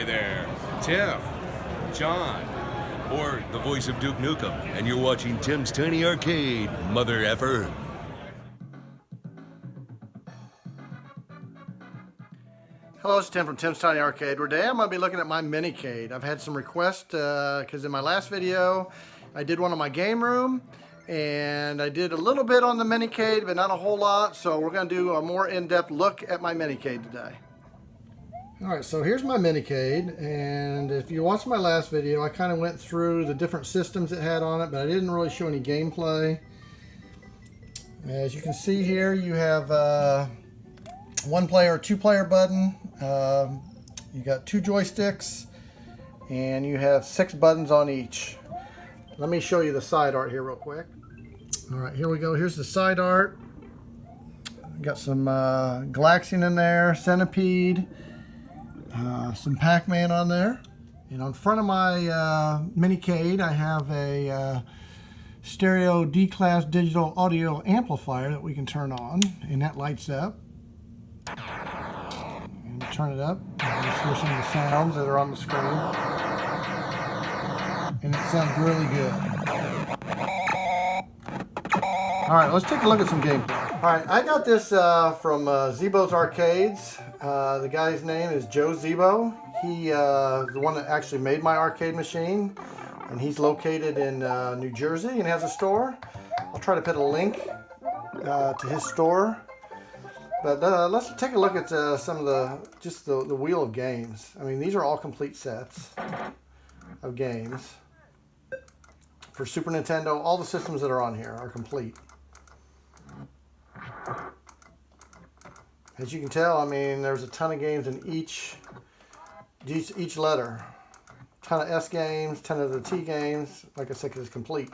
Hi there, Tim, John, or the voice of Duke Nukem, and you're watching Tim's Tiny Arcade, mother effer. Hello, it's Tim from Tim's Tiny Arcade. Today I'm going to be looking at my Minicade. I've had some requests because in my last video I did one on my game room and I did a little bit on the Minicade but not a whole lot, so we're going to do a more in-depth look at my Minicade today. Alright, so here's my Minicade, and if you watched my last video I kind of went through the different systems it had on it, but I didn't really show any gameplay. As you can see here, you have one player or two player button. You got two joysticks and you have 6 buttons on each. Let me show you the side art here real quick. Alright, here we go. Here's the side art. Got some Galaxian in there, Centipede, some Pac-Man on there. And on front of my Minicade I have a stereo D-class digital audio amplifier that we can turn on, and that lights up. Turn it up, and you hear some of the sounds that are on the screen, and it sounds really good. Alright, let's take a look at some gameplay. Alright, I got this from Zebo's Arcades. The guy's name is Joe Zebo. He is the one that actually made my arcade machine, and he's located in New Jersey and has a store. I'll try to put a link to his store. But let's take a look at some of the wheel of games. I mean, these are all complete sets of games. For Super Nintendo, all the systems that are on here are complete. As you can tell, I mean, there's a ton of games in each letter. A ton of S games, ton of the T games. Like I said, 'cause it's complete.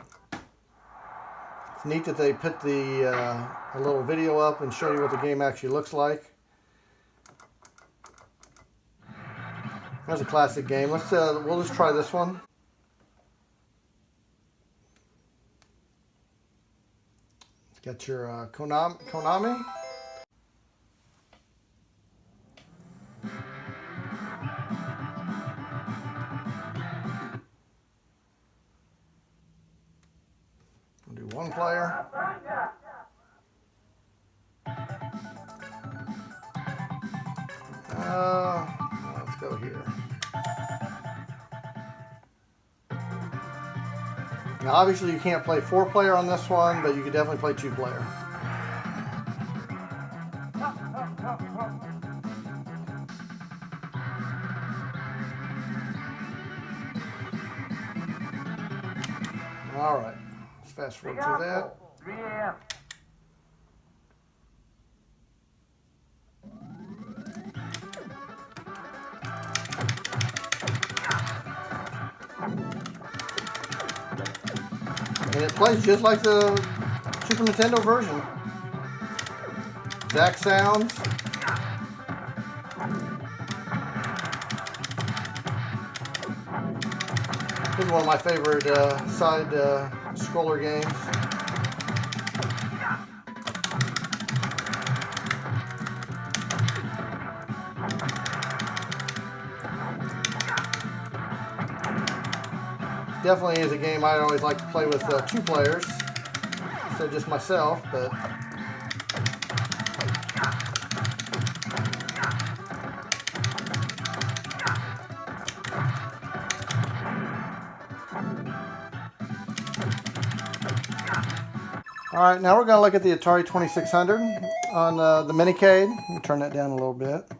It's neat that they put a little video up and show you what the game actually looks like. That's a classic game. We'll just try this one. It's got your Konami. We'll do one player. Let's go here. Now obviously you can't play 4-player on this one, but you can definitely play 2-player. Alright, let's fast forward through that. And it plays just like the Super Nintendo version. Exact sounds. This is one of my favorite side scroller games. Definitely is a game I always like to play with 2 players instead of just myself, but alright, now we're going to look at the Atari 2600 on the Minicade. Let me turn that down a little bit.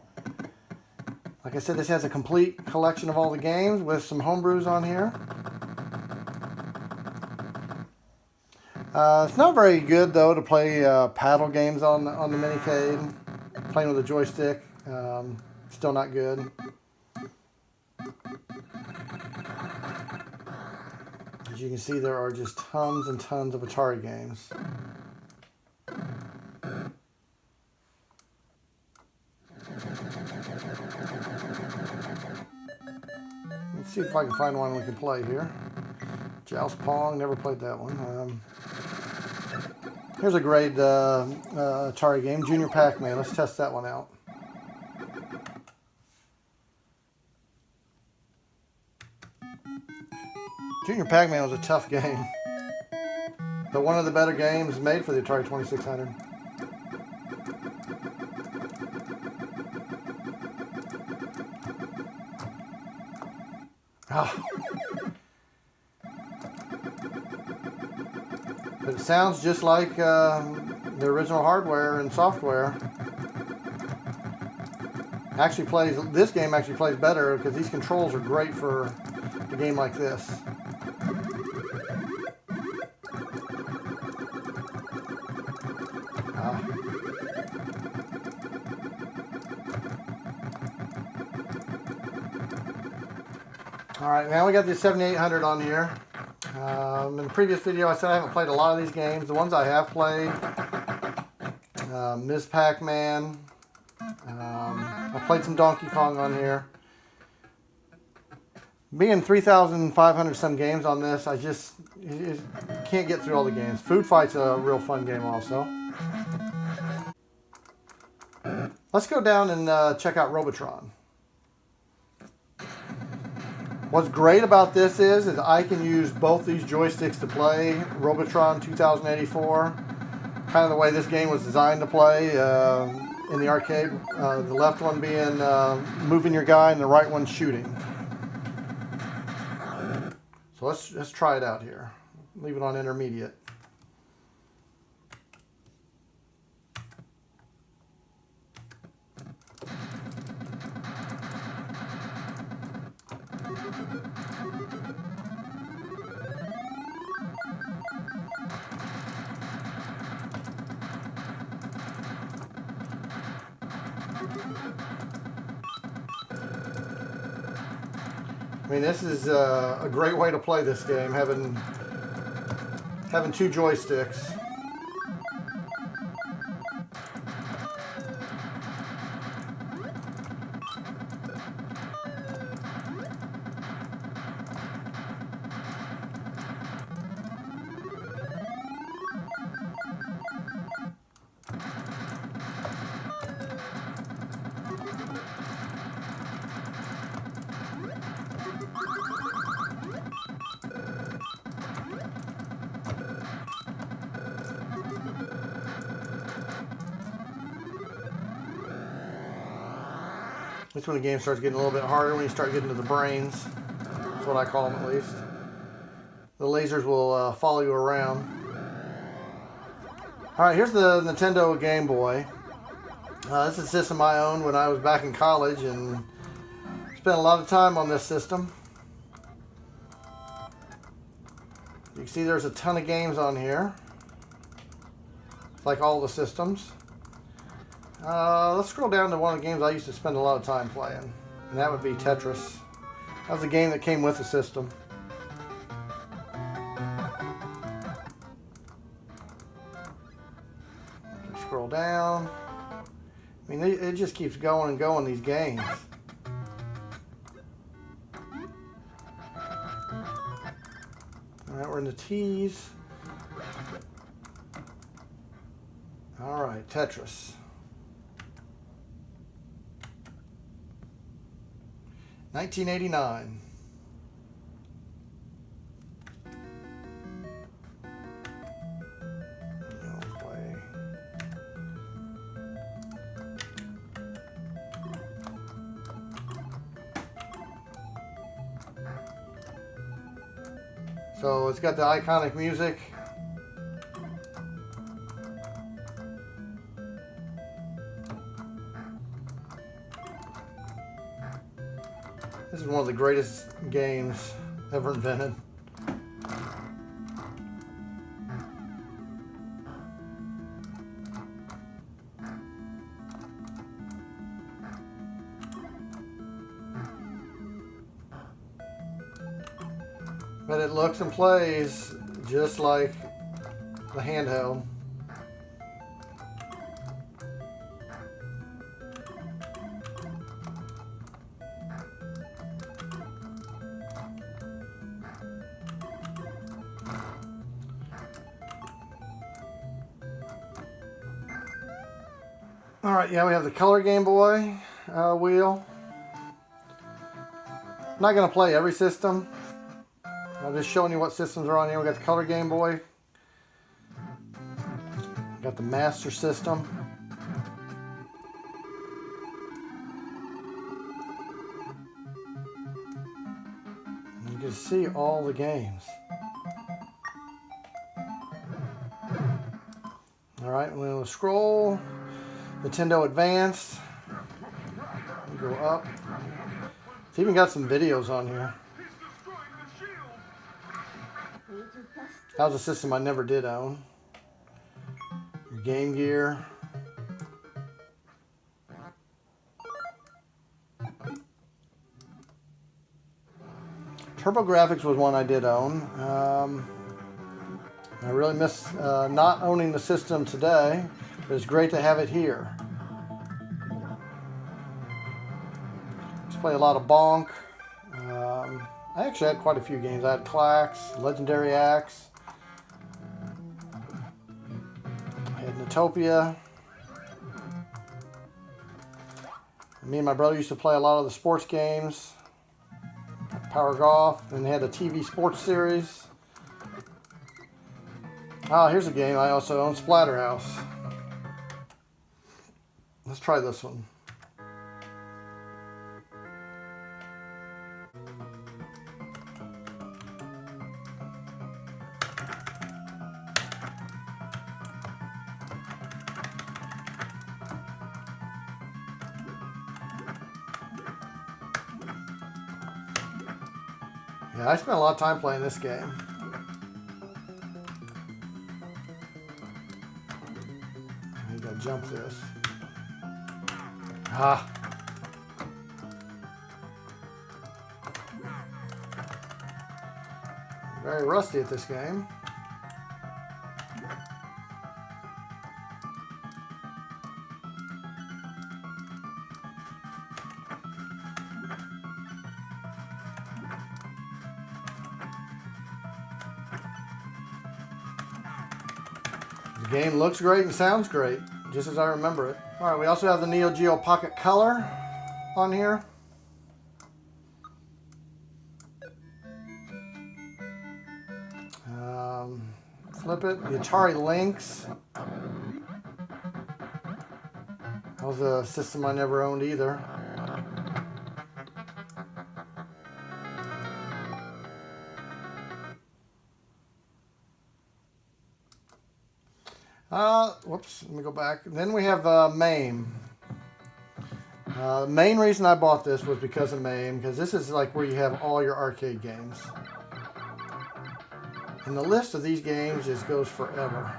Like I said, this has a complete collection of all the games with some homebrews on here. It's not very good though to play paddle games on the Minicade. Playing with a joystick, still not good. As you can see, there are just tons and tons of Atari games. Let's see if I can find one we can play here. Joust Pong, never played that one. Here's a great Atari game, Junior Pac-Man. Let's test that one out. Junior Pac-Man was a tough game, but one of the better games made for the Atari 2600. Oh. But it sounds just like the original hardware and software. This game actually plays better because these controls are great for a game like this. Alright, now we got the 7800 on here. In the previous video I said I haven't played a lot of these games. The ones I have played, Ms. Pac-Man, I've played some Donkey Kong on here. Being 3,500 some games on this, I just can't get through all the games. Food Fight's a real fun game also. Let's go down and check out Robotron. What's great about this is I can use both these joysticks to play Robotron 2084. Kind of the way this game was designed to play in the arcade. The left one being moving your guy and the right one shooting. So let's try it out here. Leave it on intermediate. I mean, this is a great way to play this game, having two joysticks. That's when the game starts getting a little bit harder, when you start getting to the brains. That's what I call them, at least. The lasers will follow you around. Alright, here's the Nintendo Game Boy. This is a system I owned when I was back in college and spent a lot of time on this system. You can see there's a ton of games on here. It's like all the systems. Let's scroll down to one of the games I used to spend a lot of time playing, and that would be Tetris. That was a game that came with the system. Scroll down. I mean, it just keeps going and going, these games. Alright, we're in the T's. Alright, Tetris. 1989. So it's got the iconic music. This is one of the greatest games ever invented. But it looks and plays just like the handheld. Alright, yeah, we have the color Game Boy wheel. I'm not going to play every system. I'm just showing you what systems are on here. We got the color Game Boy. Got the Master System. You can see all the games. All right, we'll scroll. Nintendo Advanced. Go up. It's even got some videos on here. That was a system I never did own. Your Game Gear. TurboGrafx was one I did own. I really miss not owning the system today, but it's great to have it here. Just play a lot of Bonk. I actually had quite a few games. I had Clax, Legendary Axe. I had Natopia. Me and my brother used to play a lot of the sports games. Power Golf, and they had a TV sports series. Oh, here's a game I also own, Splatterhouse. Let's try this one. Yeah, I spent a lot of time playing this game. You gotta jump this. Ah. Very rusty at this game. The game looks great and sounds great, just as I remember it. All right, we also have the Neo Geo Pocket Color on here. Flip it. The Atari Lynx. That was a system I never owned either. Whoops, let me go back. Then we have MAME. The main reason I bought this was because of MAME, because this is like where you have all your arcade games. And the list of these games just goes forever.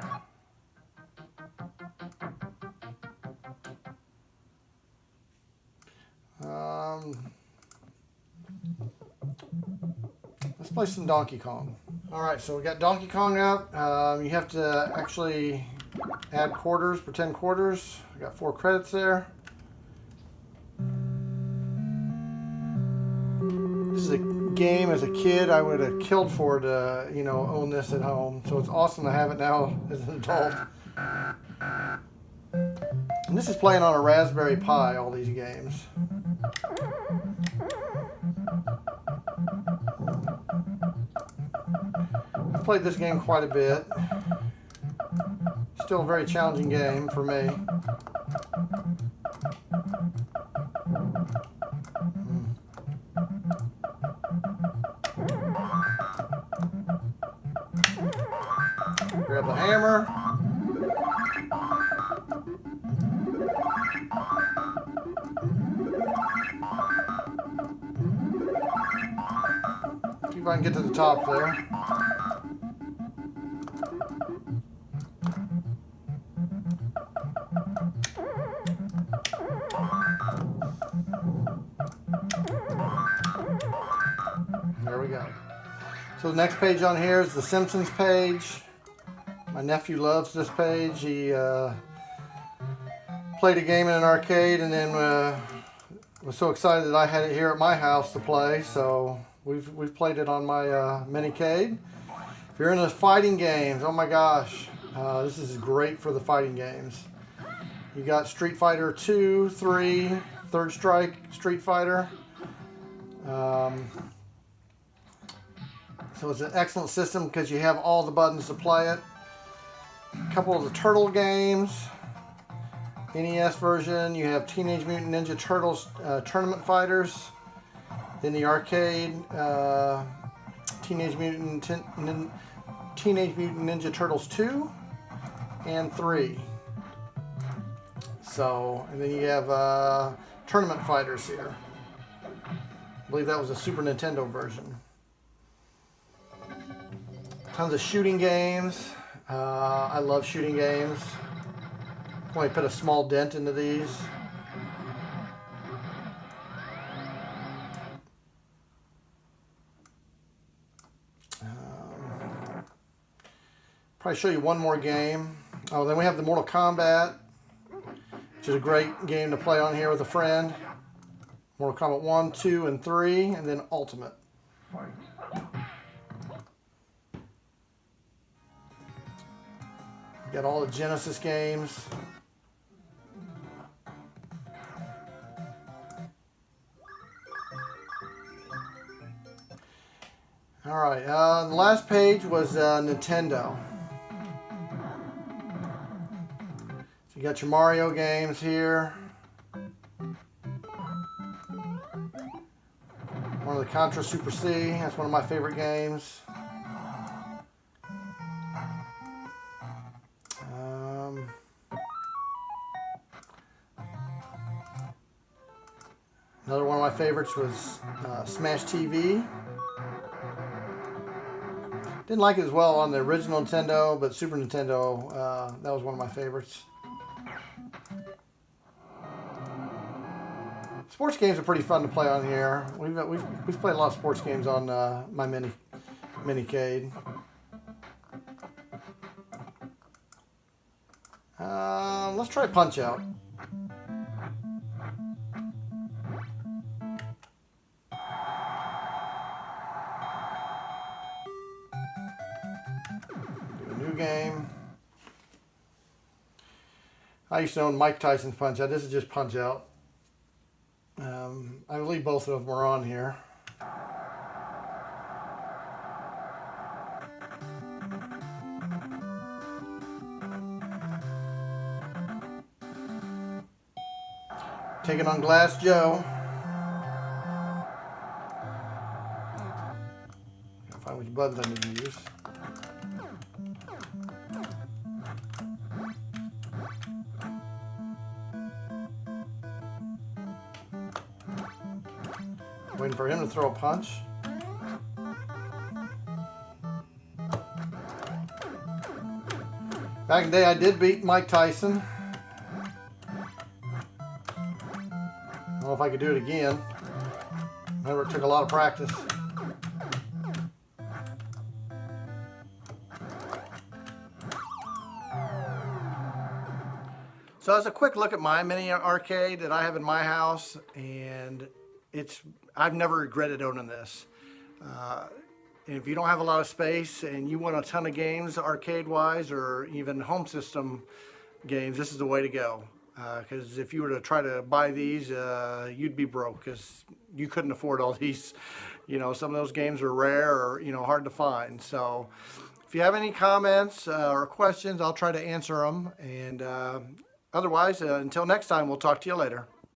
Let's play some Donkey Kong. Alright, so we got Donkey Kong out. You have to actually add quarters, pretend quarters. I got 4 credits there. This is a game as a kid I would have killed for to, you know, own this at home. So it's awesome to have it now as an adult. And this is playing on a Raspberry Pi, all these games. I've played this game quite a bit. Still a very challenging game for me. Grab the hammer. See if I can get to the top there. There we go. So the next page on here is the Simpsons page. My nephew loves this page. He played a game in an arcade and then was so excited that I had it here at my house to play. So we've played it on my Minicade. If you're into fighting games, oh my gosh, this is great for the fighting games. You got Street Fighter 2, 3, Third Strike, Street Fighter. So it's an excellent system because you have all the buttons to play it. A couple of the Turtle games. NES version, you have Teenage Mutant Ninja Turtles Tournament Fighters. Then the arcade, Teenage Mutant Ninja Turtles 2 and 3. So, and then you have Tournament Fighters here. I believe that was a Super Nintendo version. Tons of shooting games. I love shooting games. Only put a small dent into these. Probably show you one more game. Oh, then we have the Mortal Kombat, which is a great game to play on here with a friend. Mortal Kombat 1, 2, and 3, and then Ultimate. Got all the Genesis games. All right, the last page was Nintendo. So you got your Mario games here. One of the Contra Super C, that's one of my favorite games. Another one of my favorites was Smash TV. Didn't like it as well on the original Nintendo, but Super Nintendo, that was one of my favorites. Sports games are pretty fun to play on here. We've played a lot of sports games on my Minicade. Let's try Punch-Out. Game. I used to own Mike Tyson's Punch-Out. This is just Punch-Out. I believe both of them are on here. Taking on Glass Joe. Gotta find which buttons I need to use. Waiting for him to throw a punch. Back in the day, I did beat Mike Tyson. I don't know if I could do it again. Remember, it took a lot of practice. So that's a quick look at my mini arcade that I have in my house, and I've never regretted owning this. And if you don't have a lot of space and you want a ton of games arcade-wise or even home system games, this is the way to go. Because if you were to try to buy these, you'd be broke because you couldn't afford all these. You know, some of those games are rare or, you know, hard to find. So if you have any comments or questions, I'll try to answer them. And otherwise, until next time, we'll talk to you later.